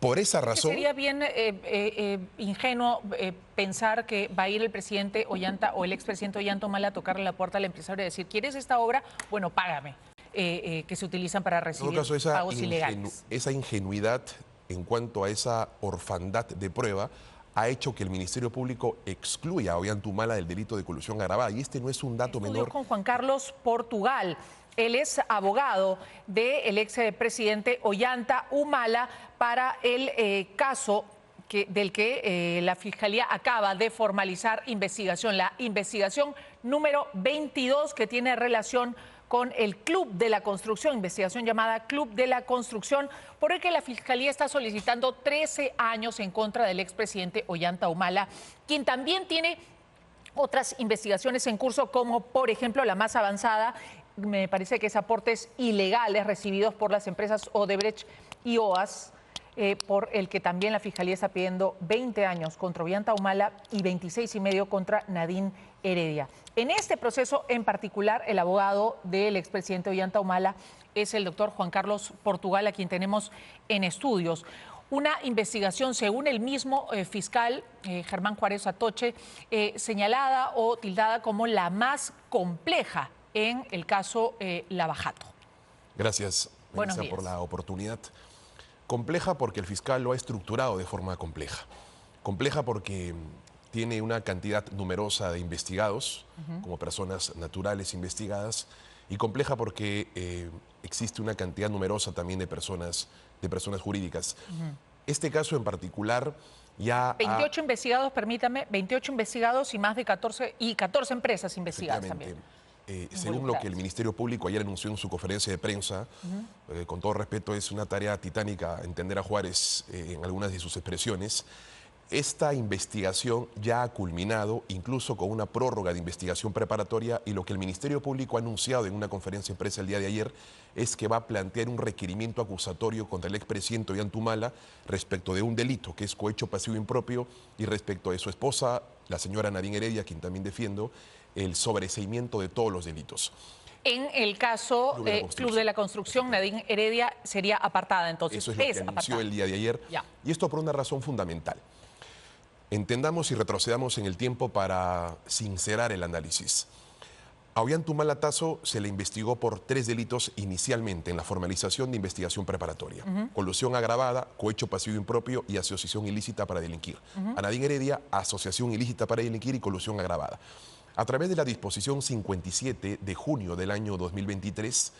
Por esa razón... Sería bien ingenuo pensar que va a ir el presidente Ollanta o el expresidente Ollanta Humala a tocarle la puerta al empresario y decir, ¿quieres esta obra? Bueno, págame, que se utilizan para recibir pagos ilegales. Esa ingenuidad en cuanto a esa orfandad de prueba ha hecho que el Ministerio Público excluya a Ollanta Humala del delito de colusión agravada. Y este no es un dato menor. Con Juan Carlos Portugal. Él es abogado del expresidente Ollanta Humala para el caso del que la Fiscalía acaba de formalizar investigación. La investigación número 22 que tiene relación con el Club de la Construcción, investigación llamada Club de la Construcción, por el que la Fiscalía está solicitando 13 años en contra del expresidente Ollanta Humala, quien también tiene otras investigaciones en curso, como por ejemplo la más avanzada, me parece que es aportes ilegales recibidos por las empresas Odebrecht y OAS, por el que también la Fiscalía está pidiendo 20 años contra Ollanta Humala y 26 y medio contra Nadine Heredia. En este proceso en particular, el abogado del expresidente Ollanta Humala es el doctor Juan Carlos Portugal, a quien tenemos en estudios. Una investigación, según el mismo fiscal Germán Juárez Atoche, señalada o tildada como la más compleja en el caso Lavajato. Gracias, Melissa, por la oportunidad. Compleja porque el fiscal lo ha estructurado de forma compleja. Compleja porque tiene una cantidad numerosa de investigados, como personas naturales investigadas, y compleja porque existe una cantidad numerosa también de personas jurídicas. Este caso en particular ya 28 investigados, permítame, 28 investigados y más de 14 empresas investigadas también. Según lo que el Ministerio Público ayer anunció en su conferencia de prensa, con todo respeto, es una tarea titánica entender a Juárez en algunas de sus expresiones. Esta investigación ya ha culminado, incluso con una prórroga de investigación preparatoria, y lo que el Ministerio Público ha anunciado en una conferencia de prensa el día de ayer es que va a plantear un requerimiento acusatorio contra el expresidente Ollanta Humala respecto de un delito, que es cohecho pasivo impropio, y respecto de su esposa, la señora Nadine Heredia, quien también defiendo, el sobreseimiento de todos los delitos. En el caso Club de la Construcción, Nadine Heredia sería apartada, entonces. Eso es lo que anunció el día de ayer. Y esto por una razón fundamental. Entendamos y retrocedamos en el tiempo para sincerar el análisis. A Ollanta Humala Tazo se le investigó por 3 delitos inicialmente en la formalización de investigación preparatoria. Colusión agravada, cohecho pasivo impropio y asociación ilícita para delinquir. A Nadine Heredia, asociación ilícita para delinquir y colusión agravada. A través de la disposición 57 de junio del año 2023,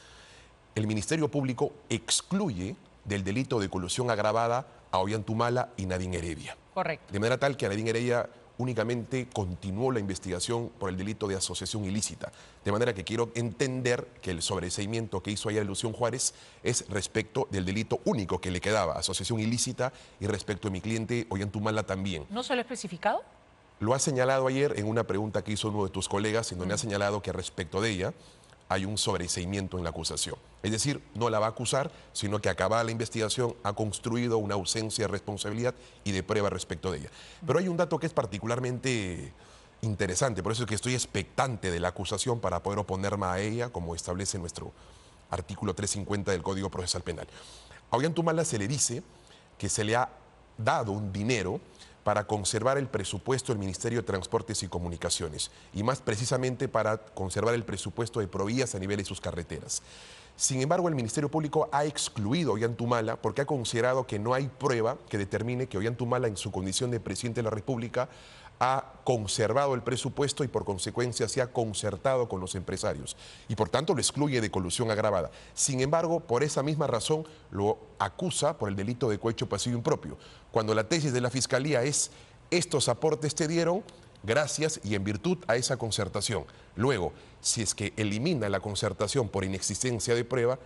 el Ministerio Público excluye del delito de colusión agravada a Ollanta Humala y Nadine Heredia. Correcto. De manera tal que a Nadine Heredia únicamente continuó la investigación por el delito de asociación ilícita. De manera que quiero entender que el sobreseimiento que hizo ayer Lución Juárez es respecto del delito único que le quedaba, asociación ilícita, y respecto de mi cliente Ollanta Humala también. ¿No se lo ha especificado? Lo ha señalado ayer en una pregunta que hizo uno de tus colegas, en donde ha señalado que respecto de ella hay un sobreseimiento en la acusación. Es decir, no la va a acusar, sino que acabada la investigación ha construido una ausencia de responsabilidad y de prueba respecto de ella. Pero hay un dato que es particularmente interesante, por eso es que estoy expectante de la acusación para poder oponerme a ella, como establece nuestro artículo 350 del Código Procesal Penal. A Ollanta Humala se le dice que se le ha dado un dinero para conservar el presupuesto del Ministerio de Transportes y Comunicaciones, y más precisamente para conservar el presupuesto de Provías a nivel de sus carreteras. Sin embargo, el Ministerio Público ha excluido a Ollanta Humala porque ha considerado que no hay prueba que determine que Ollanta Humala, en su condición de presidente de la República, ha conservado el presupuesto y por consecuencia se ha concertado con los empresarios y por tanto lo excluye de colusión agravada. Sin embargo, por esa misma razón lo acusa por el delito de cohecho pasivo impropio, cuando la tesis de la Fiscalía es: estos aportes te dieron gracias y en virtud a esa concertación. Luego, si es que elimina la concertación por inexistencia de prueba,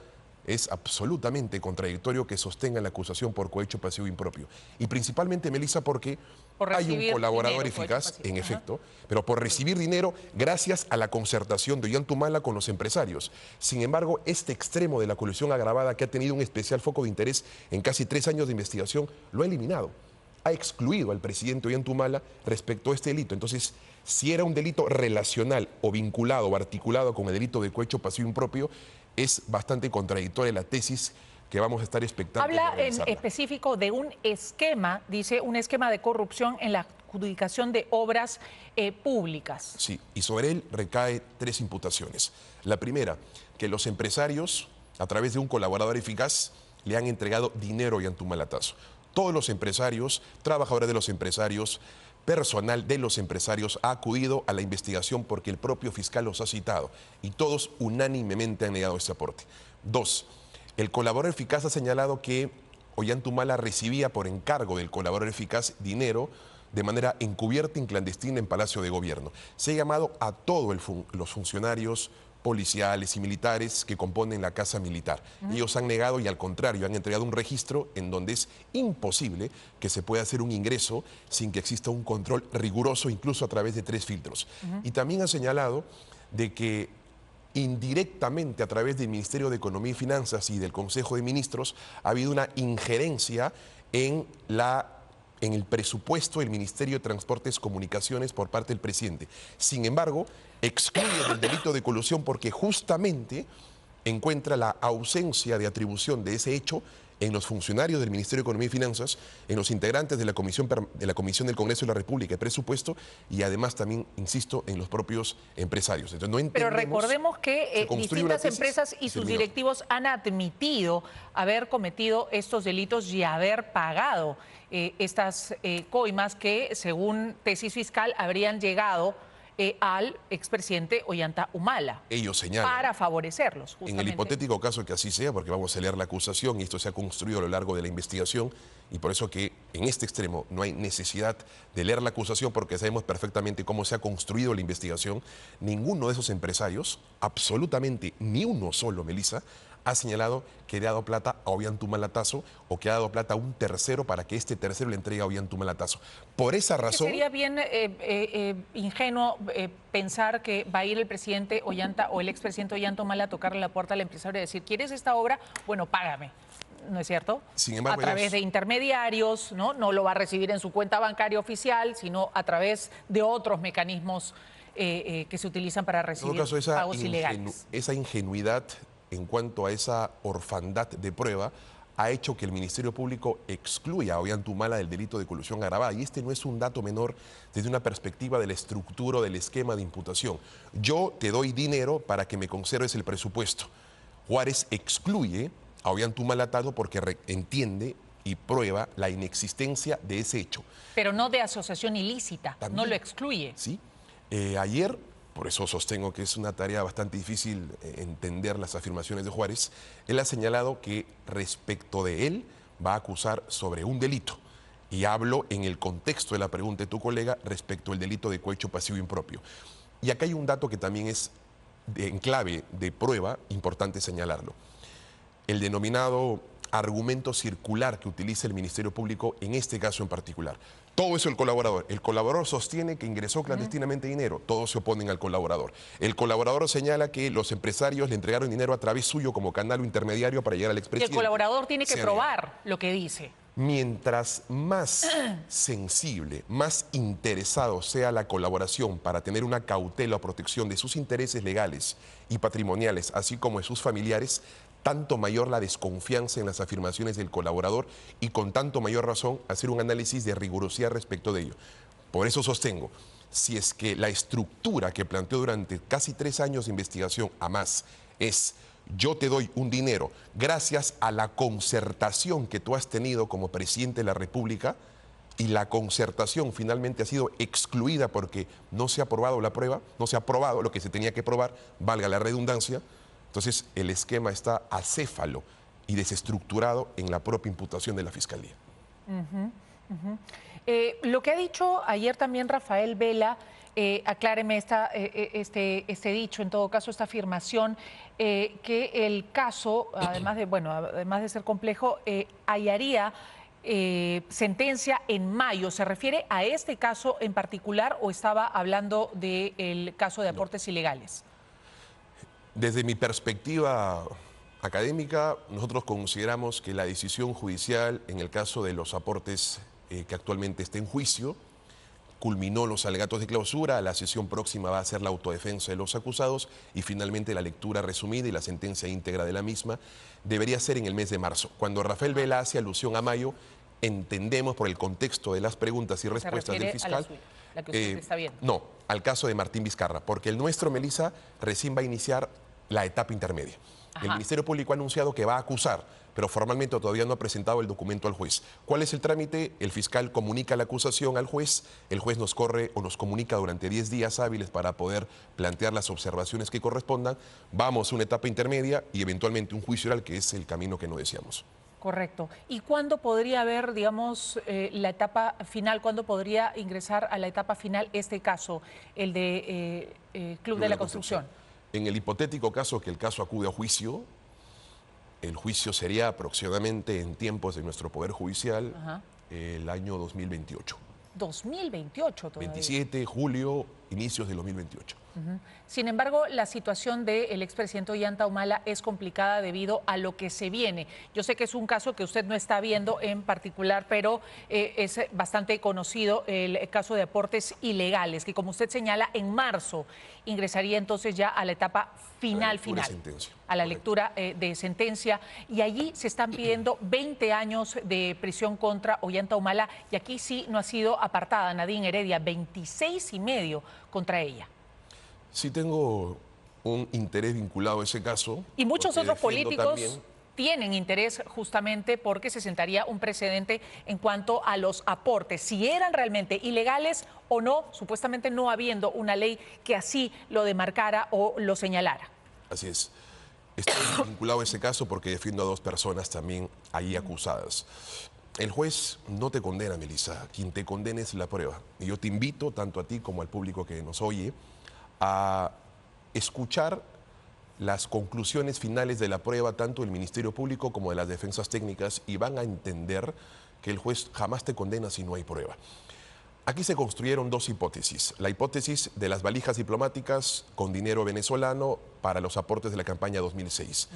es absolutamente contradictorio que sostenga la acusación por cohecho pasivo impropio. Y principalmente, Melissa, porque hay un colaborador dinero, eficaz, en efecto, pero por recibir dinero gracias a la concertación de Ollanta Humala con los empresarios. Sin embargo, este extremo de la colusión agravada, que ha tenido un especial foco de interés en casi 3 años de investigación, lo ha eliminado. Ha excluido al presidente Ollanta Humala respecto a este delito. Entonces, si era un delito relacional o vinculado o articulado con el delito de cohecho pasivo impropio, es bastante contradictoria la tesis que vamos a estar expectantes Habla de en realizarla. específico de un esquema, dice, un esquema de corrupción en la adjudicación de obras públicas. Sí, y sobre él recae 3 imputaciones. La primera, que los empresarios, a través de un colaborador eficaz, le han entregado dinero a Ollantumala-Tazo. Todos los empresarios, trabajadores de los empresarios, personal de los empresarios ha acudido a la investigación porque el propio fiscal los ha citado y todos unánimemente han negado este aporte. 2, el colaborador eficaz ha señalado que Ollantumala recibía por encargo del colaborador eficaz dinero de manera encubierta y clandestina en Palacio de Gobierno. Se ha llamado a todos los funcionarios policiales y militares que componen la Casa Militar. Ellos han negado y al contrario han entregado un registro en donde es imposible que se pueda hacer un ingreso sin que exista un control riguroso, incluso a través de 3 filtros. Y también han señalado de que indirectamente a través del Ministerio de Economía y Finanzas y del Consejo de Ministros ha habido una injerencia en el presupuesto del Ministerio de Transportes y Comunicaciones por parte del presidente. Sin embargo, excluye el delito de colusión porque justamente encuentra la ausencia de atribución de ese hecho en los funcionarios del Ministerio de Economía y Finanzas, en los integrantes de la Comisión del Congreso de la República de Presupuesto y además también, insisto, en los propios empresarios. Entonces, no Pero entendemos, recordemos que distintas empresas y sus directivos han admitido haber cometido estos delitos y haber pagado estas coimas que, según tesis fiscal, habrían llegado al expresidente Ollanta Humala. Ellos señalan. Para favorecerlos, En el justamente. hipotético caso que así sea, porque vamos a leer la acusación y esto se ha construido a lo largo de la investigación y por eso que en este extremo no hay necesidad de leer la acusación porque sabemos perfectamente cómo se ha construido la investigación. Ninguno de esos empresarios, absolutamente ni uno solo, Melissa, ha señalado que le ha dado plata a Ollantumala-Tazo o que ha dado plata a un tercero para que este tercero le entregue a Ollantumala-Tazo. Por esa razón... Sería bien ingenuo pensar que va a ir el presidente Ollanta o el expresidente Ollanta Humala a tocarle la puerta al empresario y decir, ¿quieres esta obra? Bueno, págame. ¿No es cierto? Sin embargo, a través de intermediarios, ¿no? No lo va a recibir en su cuenta bancaria oficial, sino a través de otros mecanismos que se utilizan para recibir en todo caso, pagos ilegales. Esa ingenuidad en cuanto a esa orfandad de prueba ha hecho que el Ministerio Público excluya a Ollantumala del delito de colusión agravada. Y este no es un dato menor desde una perspectiva de la estructura o del esquema de imputación. Yo te doy dinero para que me conserves el presupuesto. Juárez excluye a Ollantumala-Tazo porque entiende y prueba la inexistencia de ese hecho. Pero no de asociación ilícita, También, no lo excluye. Sí. Ayer, por eso sostengo que es una tarea bastante difícil entender las afirmaciones de Juárez, él ha señalado que respecto de él va a acusar sobre un delito. Y hablo en el contexto de la pregunta de tu colega respecto al delito de cohecho pasivo impropio. Y acá hay un dato que también es en clave de prueba, importante señalarlo. El denominado argumento circular que utiliza el Ministerio Público en este caso en particular. Todo eso el colaborador sostiene que ingresó clandestinamente dinero, todos se oponen al colaborador. El colaborador señala que los empresarios le entregaron dinero a través suyo como canal o intermediario para llegar al Y expresidente. el colaborador tiene que probar lo que dice. Mientras más sensible, más interesado sea la colaboración para tener una cautela o protección de sus intereses legales y patrimoniales, así como de sus familiares, tanto mayor la desconfianza en las afirmaciones del colaborador y con tanto mayor razón hacer un análisis de rigurosidad respecto de ello. Por eso sostengo, si es que la estructura que planteó durante casi 3 años de investigación a más es yo te doy un dinero gracias a la concertación que tú has tenido como presidente de la República y la concertación finalmente ha sido excluida porque no se ha aprobado la prueba, no se ha aprobado lo que se tenía que probar, valga la redundancia. Entonces, el esquema está acéfalo y desestructurado en la propia imputación de la Fiscalía. Lo que ha dicho ayer también Rafael Vela, acláreme este dicho, en todo caso, esta afirmación, que el caso, además de ser complejo, hallaría sentencia en mayo. ¿Se refiere a este caso en particular o estaba hablando del caso de aportes ilegales? Desde mi perspectiva académica, nosotros consideramos que la decisión judicial en el caso de los aportes que actualmente está en juicio culminó los alegatos de clausura, la sesión próxima va a ser la autodefensa de los acusados y finalmente la lectura resumida y la sentencia íntegra de la misma debería ser en el mes de marzo. Cuando Rafael Vela hace alusión a mayo, entendemos por el contexto de las preguntas y respuestas del fiscal. La que usted está viendo. No, al caso de Martín Vizcarra, porque el nuestro, Melissa, recién va a iniciar la etapa intermedia. Ajá. El Ministerio Público ha anunciado que va a acusar, pero formalmente todavía no ha presentado el documento al juez. ¿Cuál es el trámite? El fiscal comunica la acusación al juez, el juez nos corre o nos comunica durante 10 días hábiles para poder plantear las observaciones que correspondan. Vamos a una etapa intermedia y eventualmente un juicio oral, que es el camino que no deseamos. Correcto. ¿Y cuándo podría haber, digamos, la etapa final? ¿Cuándo podría ingresar a la etapa final este caso, el de Club de la Construcción? En el hipotético caso que el caso acude a juicio, el juicio sería aproximadamente en tiempos de nuestro Poder Judicial, el año 2028. 2028 todavía. 27, julio, inicios del 2028. Sin embargo, la situación del expresidente Ollanta Humala es complicada debido a lo que se viene. Yo sé que es un caso que usted no está viendo en particular, pero es bastante conocido el caso de aportes ilegales, que como usted señala, en marzo ingresaría entonces ya a la etapa final, a la lectura de sentencia. Y allí se están pidiendo 20 años de prisión contra Ollanta Humala, y aquí sí no ha sido apartada Nadine Heredia, 26,5 contra ella. Sí tengo un interés vinculado a ese caso. Y muchos otros políticos tienen interés justamente porque se sentaría un precedente en cuanto a los aportes, si eran realmente ilegales o no, supuestamente no habiendo una ley que así lo demarcara o lo señalara. Así es. Estoy vinculado a ese caso porque defiendo a 2 personas también ahí acusadas. El juez no te condena, Melissa. Quien te condena es la prueba. Y yo te invito, tanto a ti como al público que nos oye, a escuchar las conclusiones finales de la prueba, tanto del Ministerio Público como de las defensas técnicas, y van a entender que el juez jamás te condena si no hay prueba. Aquí se construyeron 2 hipótesis. La hipótesis de las valijas diplomáticas con dinero venezolano para los aportes de la campaña 2006.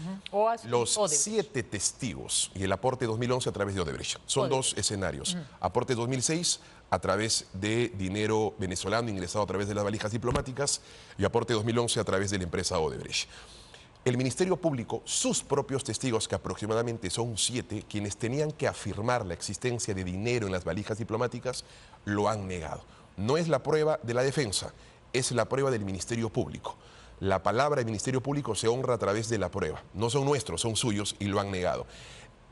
Los 7 testigos y el aporte 2011 a través de Odebrecht. Son 2 escenarios. Aporte 2006 a través de dinero venezolano ingresado a través de las valijas diplomáticas y aporte 2011 a través de la empresa Odebrecht. El Ministerio Público, sus propios testigos, que aproximadamente son 7, quienes tenían que afirmar la existencia de dinero en las valijas diplomáticas, lo han negado. No es la prueba de la defensa, es la prueba del Ministerio Público. La palabra del Ministerio Público se honra a través de la prueba. No son nuestros, son suyos y lo han negado.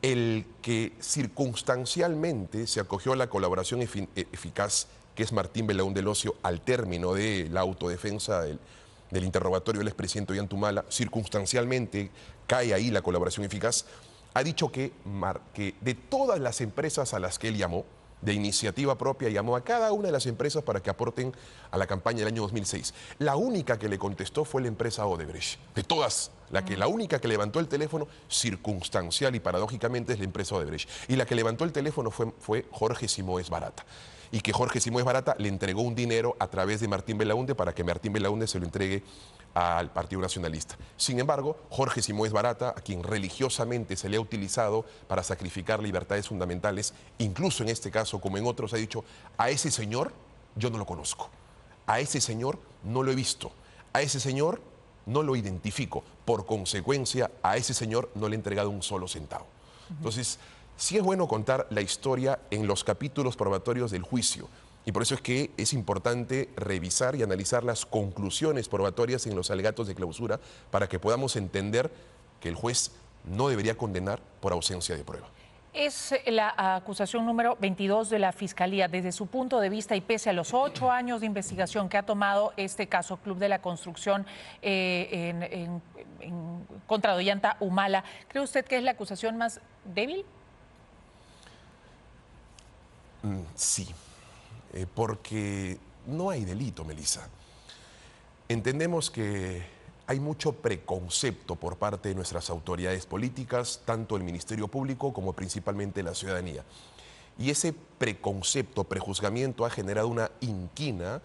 El que circunstancialmente se acogió a la colaboración eficaz, que es Martín Belaúnde Locio, al término de la autodefensa del interrogatorio del expresidente Ollanta Humala, circunstancialmente cae ahí la colaboración eficaz, ha dicho que de todas las empresas a las que él llamó, de iniciativa propia, llamó a cada una de las empresas para que aporten a la campaña del año 2006. La única que le contestó fue la empresa Odebrecht. De todas, la única que levantó el teléfono, circunstancial y paradójicamente, es la empresa Odebrecht. Y la que levantó el teléfono fue Jorge Simoes Barata. Y que Jorge Simoes Barata le entregó un dinero a través de Martín Belaúnde para que Martín Belaúnde se lo entregue al Partido Nacionalista. Sin embargo, Jorge Simoes Barata, a quien religiosamente se le ha utilizado para sacrificar libertades fundamentales, incluso en este caso como en otros, ha dicho: a ese señor yo no lo conozco, a ese señor no lo he visto, a ese señor no lo identifico, por consecuencia a ese señor no le he entregado un solo centavo. Entonces, sí es bueno contar la historia en los capítulos probatorios del juicio, y por eso es que es importante revisar y analizar las conclusiones probatorias en los alegatos de clausura para que podamos entender que el juez no debería condenar por ausencia de prueba. Es la acusación número 22 de la Fiscalía. Desde su punto de vista y pese a los 8 años de investigación que ha tomado este caso Club de la Construcción contra Ollanta Humala, ¿cree usted que es la acusación más débil? Sí, porque no hay delito, Melissa. Entendemos que hay mucho preconcepto por parte de nuestras autoridades políticas, tanto el Ministerio Público como principalmente la ciudadanía. Y ese preconcepto, prejuzgamiento ha generado una inquina,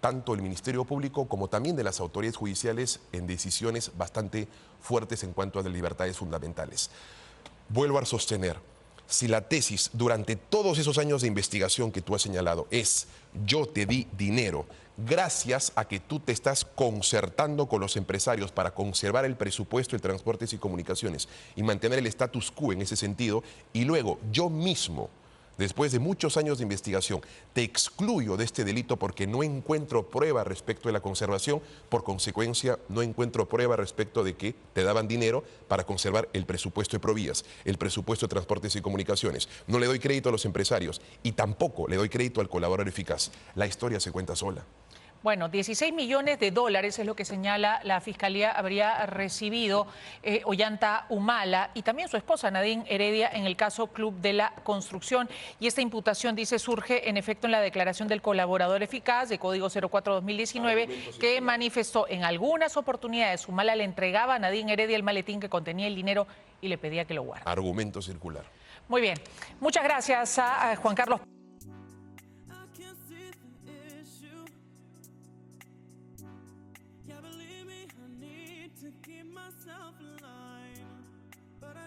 tanto del Ministerio Público como también de las autoridades judiciales, en decisiones bastante fuertes en cuanto a las libertades fundamentales. Vuelvo a sostener, Si la tesis durante todos esos años de investigación que tú has señalado es yo te di dinero gracias a que tú te estás concertando con los empresarios para conservar el presupuesto de transportes y comunicaciones y mantener el status quo en ese sentido, y luego yo mismo, después de muchos años de investigación, te excluyo de este delito porque no encuentro prueba respecto de la conservación, por consecuencia no encuentro prueba respecto de que te daban dinero para conservar el presupuesto de Provías, el presupuesto de transportes y comunicaciones. No le doy crédito a los empresarios y tampoco le doy crédito al colaborador eficaz. La historia se cuenta sola. Bueno, 16 millones de dólares es lo que señala la Fiscalía habría recibido Ollanta Humala y también su esposa Nadine Heredia en el caso Club de la Construcción. Y esta imputación, dice, surge en efecto en la declaración del colaborador eficaz de Código 04-2019 que manifestó en algunas oportunidades Humala le entregaba a Nadine Heredia el maletín que contenía el dinero y le pedía que lo guarde. Argumento circular. Muy bien. Muchas gracias a Juan Carlos.